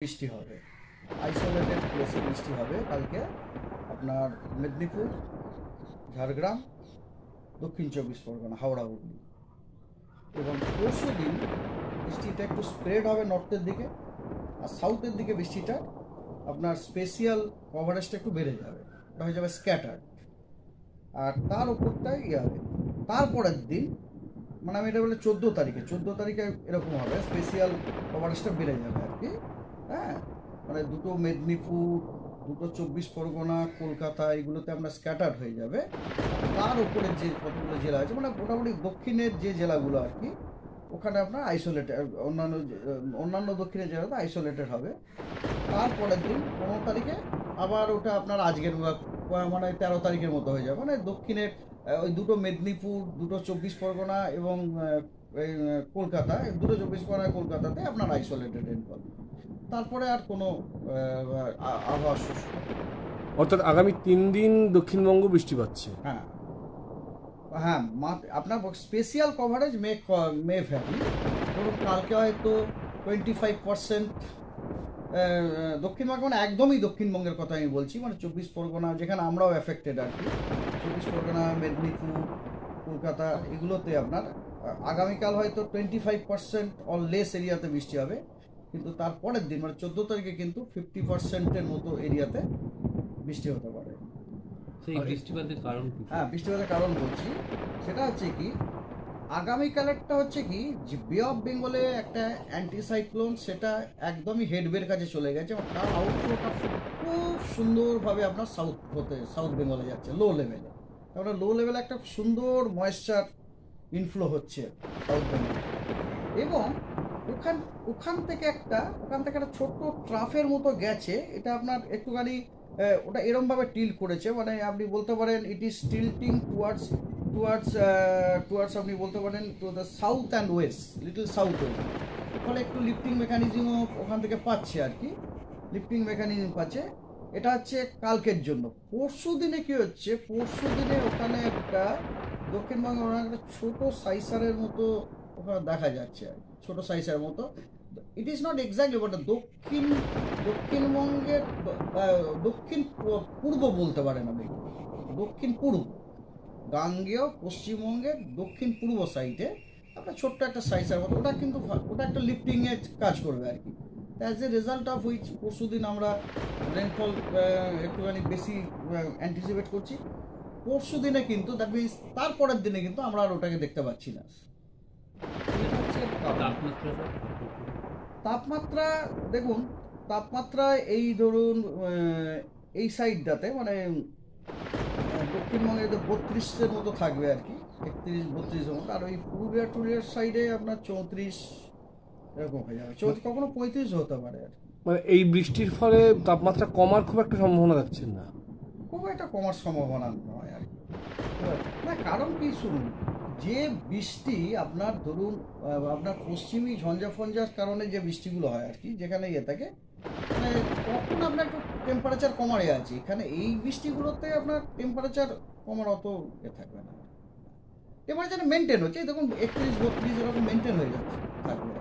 বৃষ্টি হবে, আইসোলেটেড প্লেসে বৃষ্টি হবে কালকে আপনার মেদিনীপুর, ঝাড়গ্রাম, দক্ষিণ চব্বিশ পরগনা, হাওড়া, হুগলি। এবং পরশু দিন বৃষ্টিটা একটু স্প্রেড হবে নর্থের দিকে, আর সাউথের দিকে বৃষ্টিটা আপনার স্পেশিয়াল কভারেজটা একটু বেড়ে যাবে, ওটা হয়ে যাবে স্ক্যাটার্ড। আর তার ওপরটাই ইয়ে হবে তারপরের দিন, মানে আমি এটা বলে 14 তারিখে এরকম হবে, স্পেশিয়াল কভারেজটা বেড়ে যাবে আর কি। হ্যাঁ, মানে দুটো মেদিনীপুর, দুটো চব্বিশ পরগনা, কলকাতা, এগুলোতে আপনার স্ক্যাটার্ড হয়ে যাবে। তার উপরে যে কতগুলো জেলা আছে, মানে মোটামুটি দক্ষিণের যে জেলাগুলো আর কি, ওখানে আপনার আইসোলেটেড, অন্যান্য দক্ষিণের জেলাতে আইসোলেটেড হবে। তারপরের দিন 15 তারিখে আবার ওটা আপনার আজকের মানে 13 তারিখের মতো হয়ে যাবে, মানে দক্ষিণের ওই দুটো মেদিনীপুর, দুটো চব্বিশ পরগনা এবং এই কলকাতা, দুটো চব্বিশ পরগনা কলকাতাতে আপনার আইসোলেটেড রেনফল। তারপরে আর কোনো আবহাওয়া শুষ্ক। অর্থাৎ আগামী 3 দিন দক্ষিণবঙ্গ বৃষ্টি পাচ্ছে। হ্যাঁ হ্যাঁ, আপনার স্পেশিয়াল কভারেজ মে ভ্যালি। ধরুন কালকে হয়তো 25% দক্ষিণবঙ্গ, মানে একদমই দক্ষিণবঙ্গের কথা আমি বলছি, মানে চব্বিশ পরগনা যেখানে আমরাও এফেক্টেড আর কি, চব্বিশ পরগনা, মেদিনীপুর, কলকাতা, এগুলোতে আপনার আগামীকাল হয়তো 25% অর লেস এরিয়াতে বৃষ্টি হবে। কিন্তু তারপরের দিন মানে 14 তারিখে কিন্তু 50%-এর মতো এরিয়াতে বৃষ্টি হতে পারে। সেই বৃষ্টিপাতের কারণ কি? হ্যাঁ, বৃষ্টিপাতের কারণ বলছি, সেটা হচ্ছে কি, আগামীকালেরটা হচ্ছে কি, যে বে অফ বেঙ্গলে একটা অ্যান্টিসাইক্লোন, সেটা একদমই হেডওয়ের কাছে চলে গেছে এবং তার আউটফ্লোটা খুব সুন্দরভাবে আপনার সাউথ বেঙ্গলে যাচ্ছে, লো লেভেলে। তারপরে লো লেভেলে একটা সুন্দর ময়েশ্চার ইনফ্লো হচ্ছে সাউথ বেঙ্গলে। এবং ওখান ওখান থেকে একটা ছোট্ট ট্রাফের মতো গেছে, এটা আপনার একটুখানি ওটা এরমভাবে টিল্ট করেছে, মানে আপনি বলতে পারেন it is tilting towards towards আপনি বলতে পারেন to the south and West, little south West. ফলে একটু লিফটিং মেকানিজমও ওখান থেকে পাচ্ছে আর কি, লিফটিং মেকানিজম পাচ্ছে। এটা হচ্ছে কালকের জন্য। পরশু দিনে কি হচ্ছে, পরশু দিনে ওখানে একটা দক্ষিণবঙ্গে একটা ছোট সাইসারের মতো ওখানে দেখা যাচ্ছে আর কি, ছোট সাইজের মতো। It is not exactly but দক্ষিণবঙ্গের দক্ষিণ পূর্ব বলতে পারেন আপনি, দক্ষিণ পূর্ব গাঙ্গেয় পশ্চিমবঙ্গের দক্ষিণ পূর্ব সাইডে আপনার ছোট্ট একটা সাইজের মতো, ওটা কিন্তু ওটা একটা লিফটিংয়ের কাজ করবে আর কি। As a result of which পরশু দিন আমরা রেনফল একটুখানি বেশি অ্যান্টিসিপেট করছি। পরশু দিনে কিন্তু দ্যাট মিনস তারপরের দিনে কিন্তু আমরা আর ওটাকে দেখতে পাচ্ছি না। তাপমাত্রা দেখুন, তাপমাত্রা এই ধরুন এই সাইডটাতে মানে দক্ষিণবঙ্গে 32-এর মতো থাকবে আর কি, 31-32-এর মতো। আর ওই পুরুলিয়া টুরিয়ার সাইডে আপনার 34 এরকম হয়ে যাবে, কখনো 35 হতে পারে আর কি। মানে এই বৃষ্টির ফলে তাপমাত্রা কমার খুব একটা সম্ভাবনা দেখছেন না? খুব একটা কমার সম্ভাবনা নয় আর কি। না, কারণ কি, শুনুন, যে বৃষ্টি আপনার ধরুন আপনার পশ্চিমী ঝঞ্ঝা ফঞ্ঝার কারণে যে বৃষ্টিগুলো হয় আর কি, যেখানে ইয়ে থাকে, মানে তখন আপনার একটু টেম্পারেচার কমারে আছে। এখানে এই বৃষ্টিগুলোতে আপনার টেম্পারেচার কমার অত ইয়ে থাকবে না, টেম্পারেচার মেনটেন হচ্ছে। দেখুন 31-32 এরকম মেনটেন হয়ে যাচ্ছে, থাকবে।